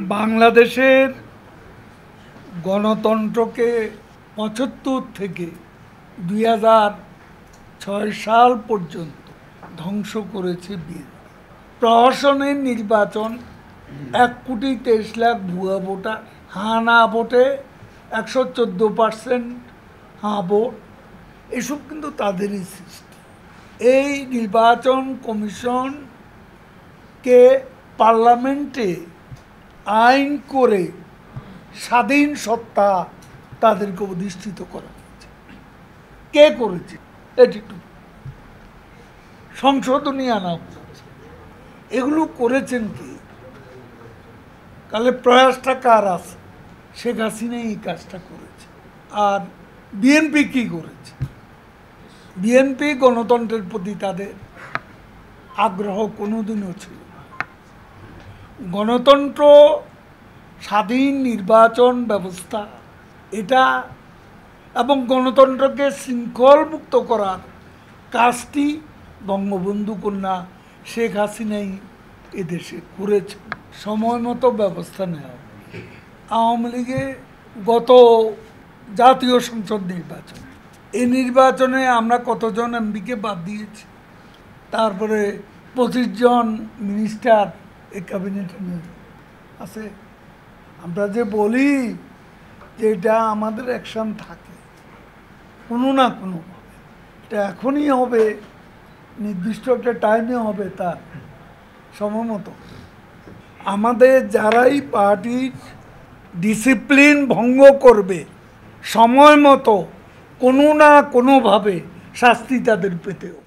বাংলাদেশের গণতন্ত্রকে ৭৫ থেকে ২০০৬ সাল পর্যন্ত ধ্বংস করেছে বিএনপি। প্রহসনের নির্বাচন ১,২৩,০০,০০০ ভুয়া ভোটার, হাঁ না ভোটে ১১৪% হাঁ ভোট, এসব কিন্তু তাদেরই সৃষ্টি। এই নির্বাচন কমিশনকে পার্লামেন্টে আইন করে স্বাধীন সত্তা তাদেরকে অধিষ্ঠিত করা হয়েছে। কে করেছে? এটি সংশোধনী আনা হয়েছে। এগুলো করেছেন কি? তাহলে প্রয়াসটা কার আছে? শেখ হাসিনা এই কাজটা করেছে। আর বিএনপি কি করেছে? বিএনপি গণতন্ত্রের প্রতি তাদের আগ্রহ কোনোদিনও ছিল না। গণতন্ত্র, স্বাধীন নির্বাচন ব্যবস্থা এটা এবং গণতন্ত্রকে শৃঙ্খলমুক্ত করার কাজটি বঙ্গবন্ধু কন্যা শেখ হাসিনাই এদেশে করেছে। সময় মতো ব্যবস্থা নেওয়া। আওয়ামী লীগে গত জাতীয় সংসদ নির্বাচন, এই নির্বাচনে আমরা কতজন এমপিকে বাদ দিয়েছি, তারপরে ২৫ জন মিনিস্টার এই ক্যাবিনেটে নিয়ে আছে। আমরা যে বলি যে এটা আমাদের অ্যাকশন থাকে কোনো না কোনো, এটা এখনই হবে, নির্দিষ্ট একটা টাইমে হবে, তার সময় মতো। আমাদের যারাই পার্টির ডিসিপ্লিন ভঙ্গ করবে সময় মতো কোনো না কোনোভাবে শাস্তি তাদের পেতে হবে।